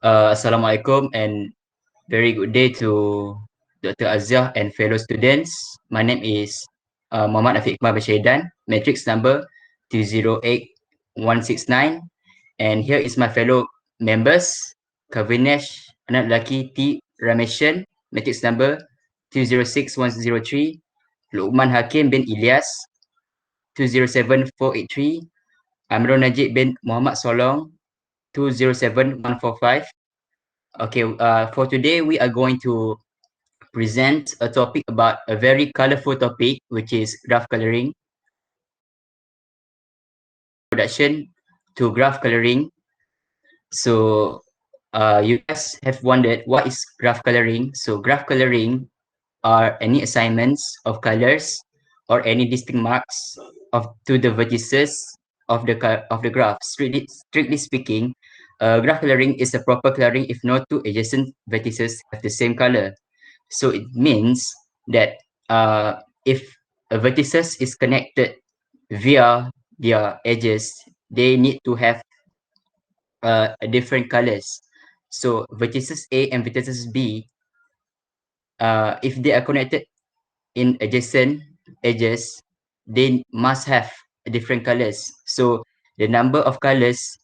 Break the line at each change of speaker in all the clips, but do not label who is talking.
Assalamualaikum and very good day to Dr. Azia and fellow students. My name is Muhammad Afiq Iqbal Bashaidan, matrix number 208169. And here is my fellow members, Kavinesh, anak lelaki T. Rameshan, matrix number 206103, Luqman Hakim bin Ilyas, 207483, Amrul Najib bin Muhammad Solong, 207145. Okay, for today we are going to present a topic about a very colorful topic, which is graph coloring. Introduction to graph coloring. So, you guys have wondered what is graph coloring. So, graph coloring are any assignments of colors or any distinct marks to the vertices of the graph. Strictly speaking, graph coloring is a proper coloring if no two adjacent vertices have the same color. So it means that if a vertices is connected via their edges, they need to have different colors. So vertices A and vertices B, if they are connected in adjacent edges, they must have different colors. So the number of colors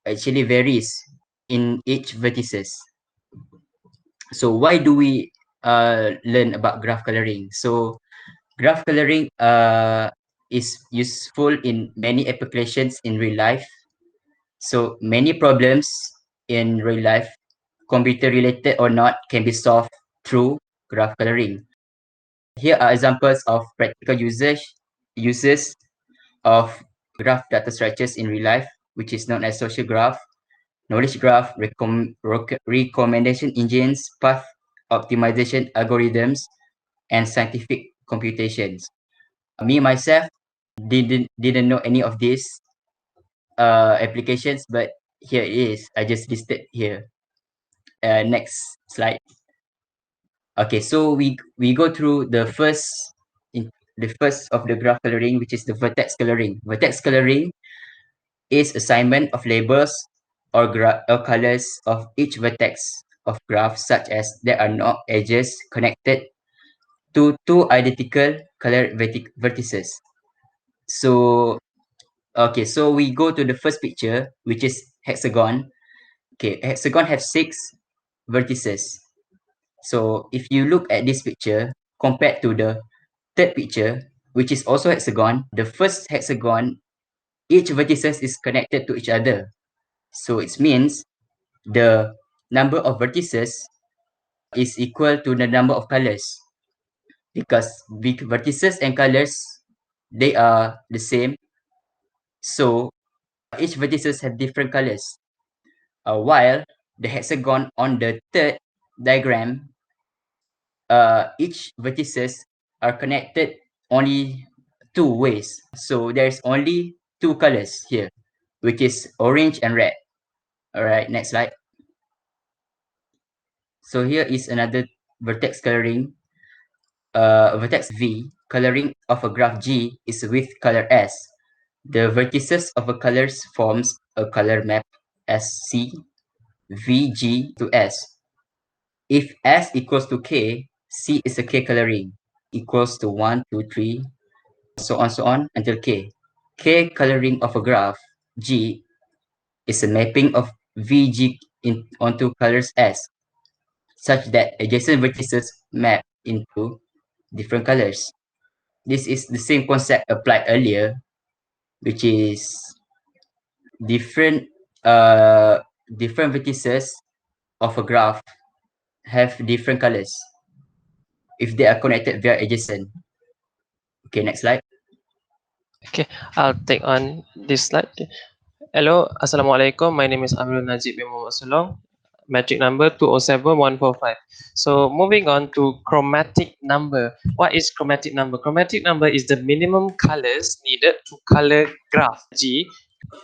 actually varies in each vertices. So why do we learn about graph coloring? So graph coloring is useful in many applications in real life. So many problems in real life, computer related or not, can be solved through graph coloring. Here are examples of practical uses of graph data structures in real life, which is known as social graph, knowledge graph, recommendation engines, path optimization algorithms, and scientific computations. Me myself didn't know any of these applications, but here it is. I just listed here. Next slide. Okay, so we go through the first of the graph coloring, which is the vertex coloring. Vertex coloring is assignment of labels or colors of each vertex of graph, such as there are no edges connected to two identical color vertices. So okay, so we go to the first picture, which is hexagon. Okay, hexagon have 6 vertices. So if you look at this picture compared to the third picture, which is also hexagon, the first hexagon, each vertices is connected to each other. So it means the number of vertices is equal to the number of colors, because vertices and colors, they are the same. So each vertices have different colors. While the hexagon on the third diagram, each vertices are connected only 2 ways. So there's only 2 colors here, which is orange and red. All right, next slide. So here is another vertex coloring. Vertex V, coloring of a graph G is with color S. The vertices of a colors forms a color map SC, VG to S. If S equals to K, C is a K coloring, equals to 1, 2, 3, so on until K. K coloring of a graph G is a mapping of VG onto colors S, such that adjacent vertices map into different colors. This is the same concept applied earlier, which is different different vertices of a graph have different colors if they are connected via adjacent. Okay, next slide.
Okay, I'll take on this slide. Hello, Assalamualaikum. My name is Amrul Najib bin Muhammad Solong, metric number 207145. So moving on to chromatic number. What is chromatic number? Chromatic number is the minimum colors needed to color graph. G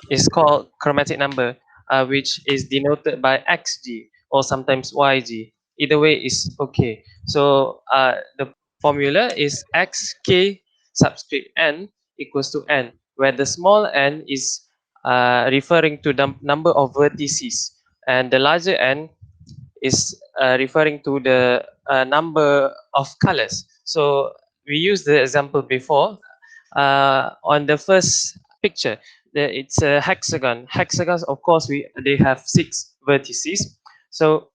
is called chromatic number, which is denoted by XG or sometimes YG. Either way is okay. So the formula is XK subscript N equals to N, where the small n is referring to the number of vertices and the larger n is referring to the number of colors. So we used the example before on the first picture. It's a hexagon. Hexagons, of course, they have 6 vertices. So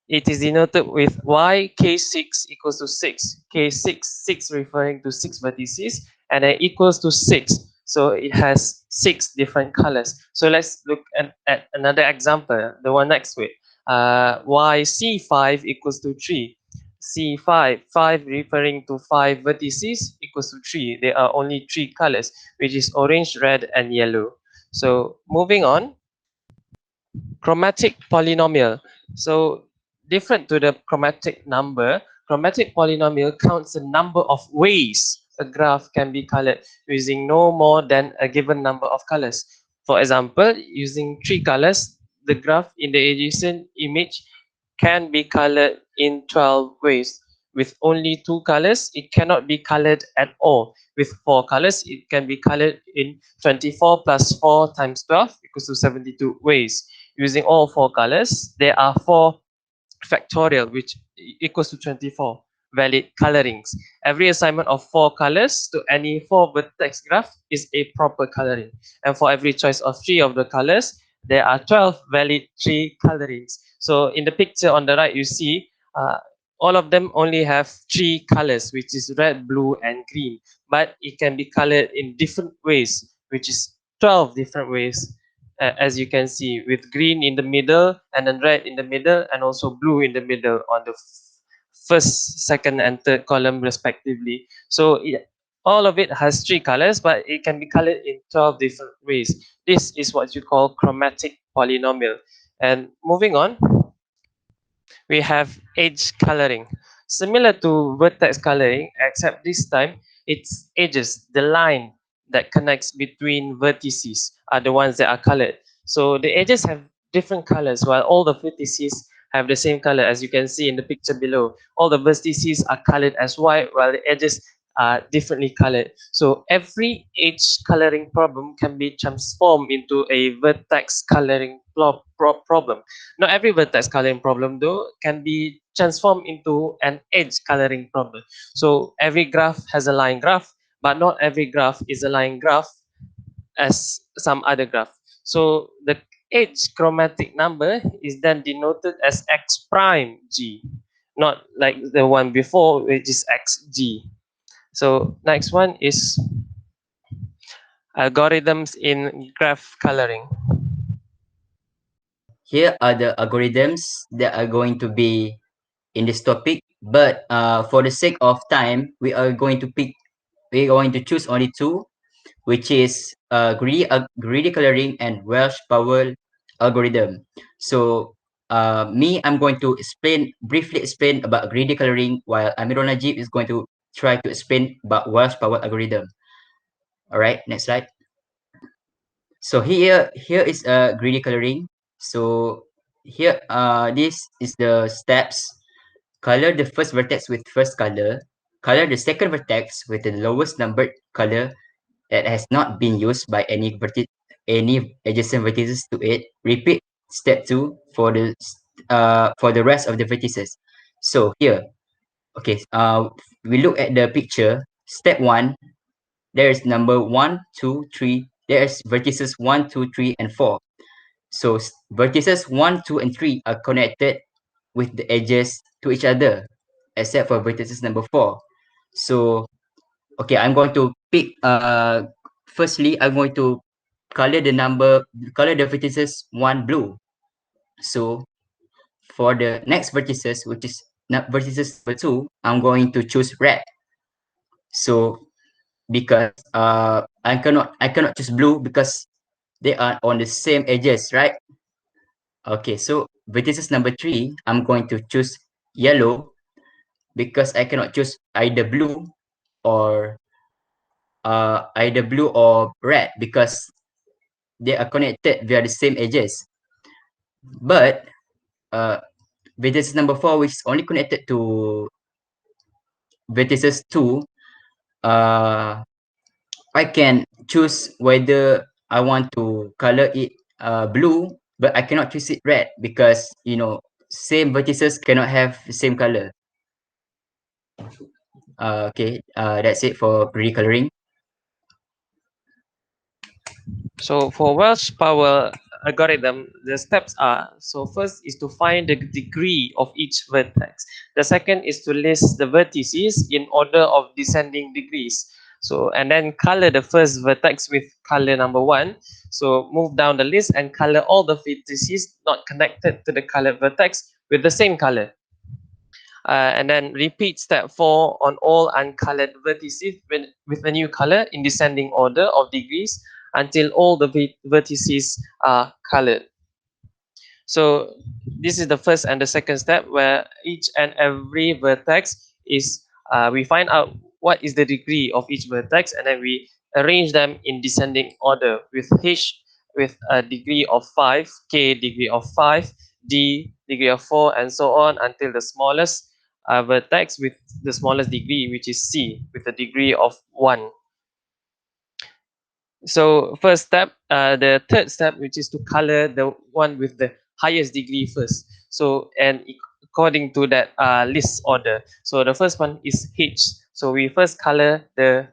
it is denoted with y k6 equals to 6. K6, 6 referring to 6 vertices, and then equals to 6. So it has 6 different colors. So let's look at another example, the one next to it. Y c5 equals to 3. C5, 5 referring to 5 vertices equals to 3. There are only 3 colors, which is orange, red, and yellow. So moving on, chromatic polynomial. So different to the chromatic number, chromatic polynomial counts the number of ways a graph can be colored using no more than a given number of colors. For example, using 3 colors, the graph in the adjacent image can be colored in 12 ways. With only 2 colors, it cannot be colored at all. With 4 colors, it can be colored in 24 plus 4 times 12 equals to 72 ways. Using all 4 colors, there are 4 factorial, which equals to 24 valid colorings. Every assignment of 4 colors to any 4 vertex graph is a proper coloring. And for every choice of 3 of the colors, there are 12 valid 3 colorings. So in the picture on the right, you see all of them only have 3 colors, which is red, blue, and green. But it can be colored in different ways, which is 12 different ways, as you can see, with green in the middle and then red in the middle and also blue in the middle on the first, second, and third column respectively. So all of it has 3 colors, but it can be colored in 12 different ways. This is what you call chromatic polynomial. And moving on, we have edge coloring. Similar to vertex coloring, except this time it's edges, the line that connects between vertices are the ones that are colored. So the edges have different colors while all the vertices have the same color, as you can see in the picture below. All the vertices are colored as white while the edges are differently colored. So every edge coloring problem can be transformed into a vertex coloring problem. Not every vertex coloring problem, though, can be transformed into an edge coloring problem. So every graph has a line graph, but not every graph is a line graph as some other graph. So the edge chromatic number is then denoted as x prime g, not like the one before, which is xg. So next one is algorithms in graph coloring.
Here are the algorithms that are going to be in this topic, but for the sake of time, we're going to choose only two, which is greedy coloring and Welsh Powell algorithm. So I'm going to briefly explain about greedy coloring, while Amirul Najib is going to try to explain about Welsh Powell algorithm. All right, next slide. So here is a greedy coloring. So here this is the steps. Color the first vertex with first color. Color the second vertex with the lowest numbered color that has not been used by any adjacent vertices to it. Repeat step 2 for the rest of the vertices. So here, okay, we look at the picture. Step 1, there is number 1, 2, 3. There's vertices 1, 2, 3, and 4. So vertices 1, 2, and 3 are connected with the edges to each other, except for vertices number 4. So, okay, I'm going to pick, firstly, I'm going to color the vertices 1 blue. So, for the next vertices, which is vertices number 2, I'm going to choose red. So, because I cannot choose blue because they are on the same edges, right? Okay, so vertices number 3, I'm going to choose yellow because I cannot choose or either blue or red because they are connected via the same edges. But vertices number 4, which is only connected to vertices 2, I can choose whether I want to color it blue but I cannot choose it red because, same vertices cannot have the same color. Okay, that's it for pre-coloring.
So for Welsh power algorithm, the steps are, so first is to find the degree of each vertex. The second is to list the vertices in order of descending degrees. So and then color the first vertex with color number 1. So move down the list and color all the vertices not connected to the colored vertex with the same color. And then repeat step 4 on all uncolored vertices with a new color in descending order of degrees until all the vertices are colored. So this is the first and the second step, where each and every vertex is, we find out what is the degree of each vertex, and then we arrange them in descending order with H with a degree of 5, K degree of 5, D degree of 4, and so on until the smallest vertex with the smallest degree, which is C with a degree of 1. So first step, the third step, which is to color the one with the highest degree first. So and according to that list order. So the first one is H. So we first color the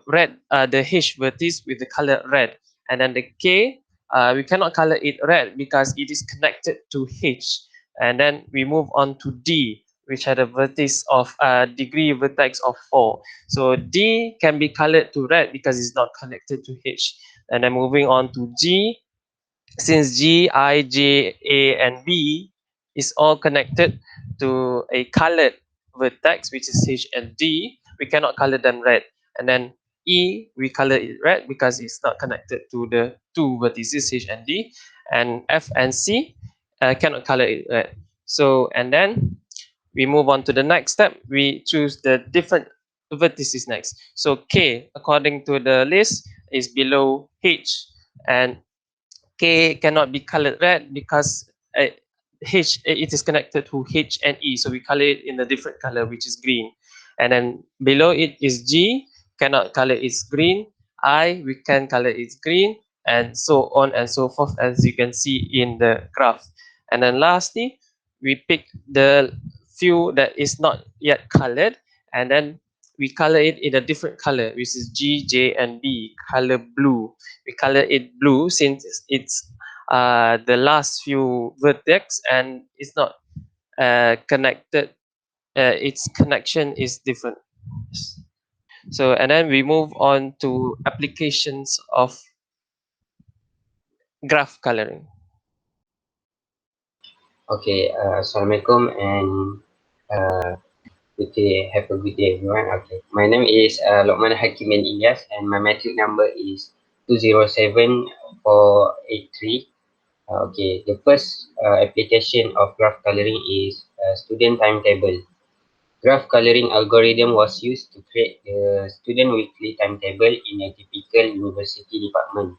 red, the H vertex with the color red, and then the K, we cannot color it red because it is connected to H, and then we move on to D, which had a vertex of degree vertex of 4. So D can be colored to red because it's not connected to H, and then moving on to G, since G, I, J, A, and B is all connected to a colored vertex, which is H and D, we cannot color them red. And then E, we color it red because it's not connected to the two vertices H and D. And F and C cannot color it red. So, and then we move on to the next step. We choose the different vertices next. So K, according to the list, is below H, and K cannot be colored red because it is connected to H and E, so we color it in a different color, which is green. And then below it is G, cannot color it's green. I, we can color it's green, and so on and so forth, as you can see in the graph. And then lastly, we pick the few that is not yet colored, and then we color it in a different color, which is G, J, and B, color blue. We color it blue since it's the last few vertex and it's not connected. Its connection is different. So and then we move on to applications of graph coloring.
Okay, Assalamualaikum and good day. Have a good day, everyone. Okay, my name is Lokman Hakim bin Ilyas, and my matric number is 207483. Okay, the first application of graph coloring is student timetable. Graph coloring algorithm was used to create the student weekly timetable in a typical university department.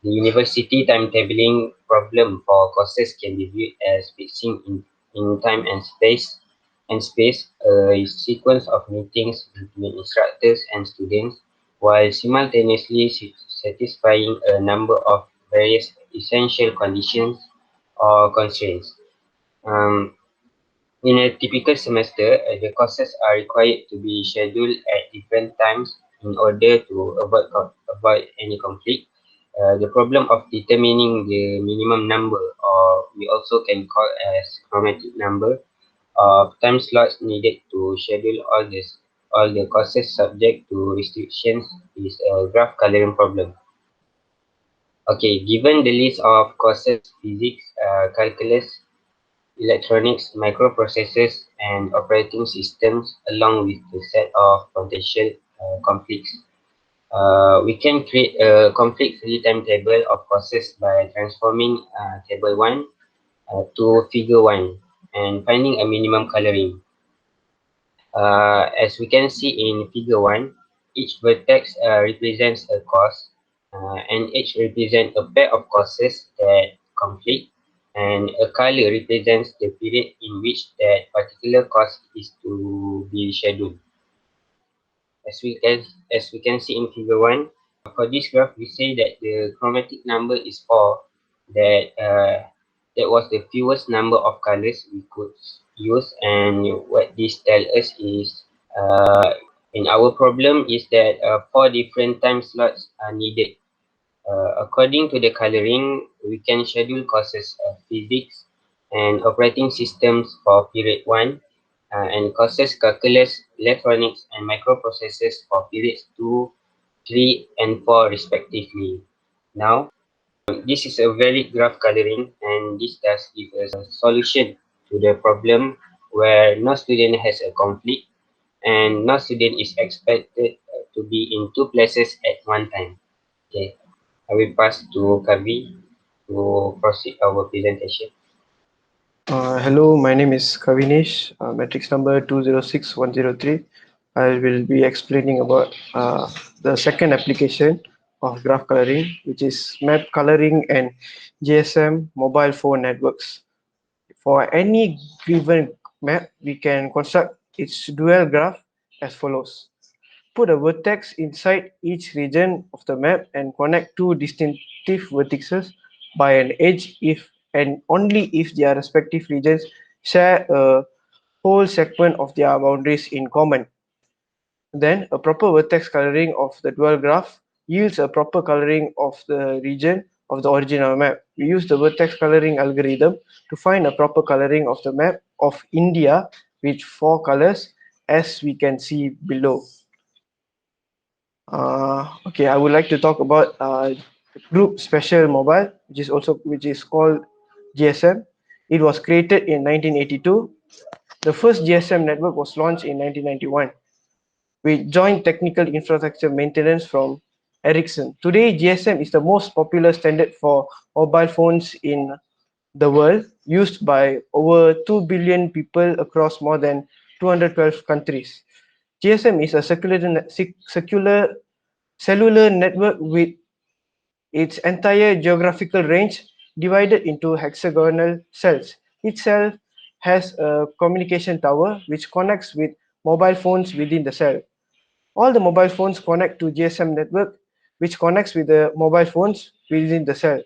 The university timetabling problem for courses can be viewed as fixing in time and space a sequence of meetings between instructors and students while simultaneously satisfying a number of various essential conditions or constraints. Um, in a typical semester, the courses are required to be scheduled at different times in order to avoid any conflict. The problem of determining the minimum number, or we also can call as chromatic number, of time slots needed to schedule all the courses subject to restrictions is a graph coloring problem. Okay, given the list of courses, physics, calculus, electronics, microprocessors, and operating systems, along with the set of potential conflicts. We can create a conflict-free timetable of courses by transforming table 1 to figure 1 and finding a minimum coloring. As we can see in figure 1, each vertex represents a course and each represents a pair of courses that conflict, and a color represents the period in which that particular course is to be scheduled. As we can see in figure 1, for this graph we say that the chromatic number is 4 that was the fewest number of colors we could use. And what this tells us is, in our problem is that 4 different time slots are needed. According to the coloring, we can schedule courses of physics and operating systems for period 1, and courses calculus, electronics, and microprocessors for periods 2, 3, and 4 respectively. Now, this is a valid graph coloring, and this does give us a solution to the problem where no student has a conflict and no student is expected to be in 2 places at one time. Okay, I will pass to Kavi to proceed our presentation.
Hello, my name is Kavinesh, matrix number 206103. I will be explaining about the second application of graph coloring, which is map coloring and GSM mobile phone networks. For any given map, we can construct its dual graph as follows. Put a vertex inside each region of the map and connect two distinctive vertices by an edge if and only if their respective regions share a whole segment of their boundaries in common. Then, a proper vertex coloring of the dual graph yields a proper coloring of the region of the original map. We use the vertex coloring algorithm to find a proper coloring of the map of India with 4 colors, as we can see below. Okay, I would like to talk about Group Special Mobile, which is called GSM. It was created in 1982. The first GSM network was launched in 1991 with joint technical infrastructure maintenance from Ericsson. Today, GSM is the most popular standard for mobile phones in the world, used by over 2 billion people across more than 212 countries. GSM is a secular cellular network with its entire geographical range divided into hexagonal cells. Each cell has a communication tower which connects with mobile phones within the cell. All the mobile phones connect to GSM network, which connects with the mobile phones within the cell.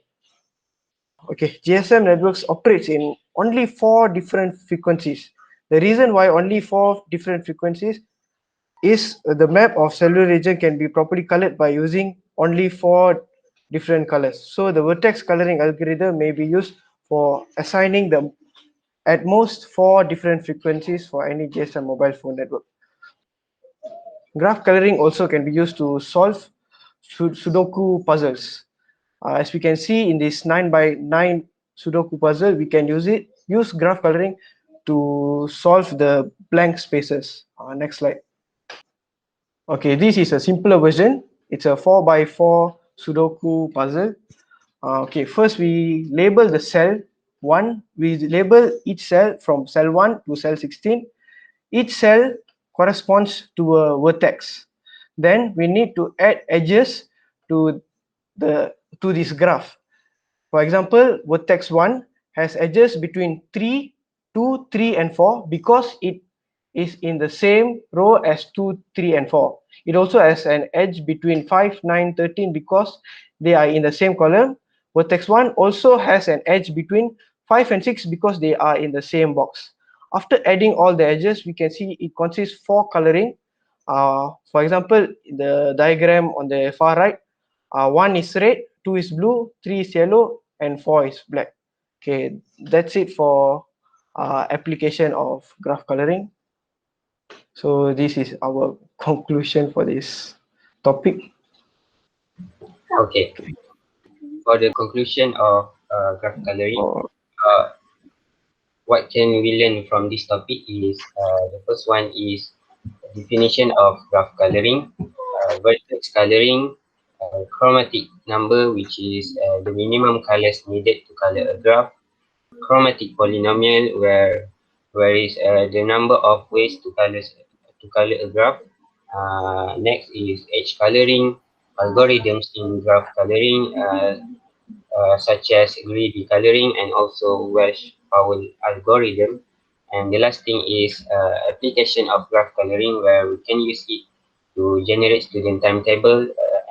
Okay, GSM networks operates in only 4 different frequencies. The reason why only 4 different frequencies is the map of cellular region can be properly colored by using only 4 different colors. So the vertex coloring algorithm may be used for assigning the at most 4 different frequencies for any GSM mobile phone network. Graph coloring also can be used to solve Sudoku puzzles. As we can see in this 9 by 9 Sudoku puzzle, we can use graph coloring to solve the blank spaces. Next slide. Okay, this is a simpler version. It's a 4 by 4 Sudoku puzzle. Okay, first we label the cell 1. We label each cell from cell 1 to cell 16. Each cell corresponds to a vertex. Then we need to add edges to this graph. For example, vertex 1 has edges between 3, 2, 3, and 4 because it is in the same row as 2, 3, and 4. It also has an edge between 5, 9, 13 because they are in the same column. Vertex 1 also has an edge between 5 and 6 because they are in the same box. After adding all the edges, we can see it consists 4 coloring. For example, the diagram on the far right, 1 is red, 2 is blue, 3 is yellow, and 4 is black. Okay, that's it for application of graph coloring. So this is our conclusion for this topic.
Okay, for the conclusion of graph coloring, what can we learn from this topic is the first one is definition of graph coloring, vertex coloring, chromatic number, which is the minimum colors needed to color a graph, chromatic polynomial, where is the number of ways to color a graph. Next is edge coloring, algorithms in graph coloring, such as greedy coloring and also Welsh fowl algorithm. And the last thing is application of graph coloring, where we can use it to generate student timetable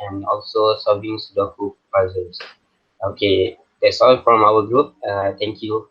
and also solving Sudoku puzzles. Okay, That's all from our group. Thank you.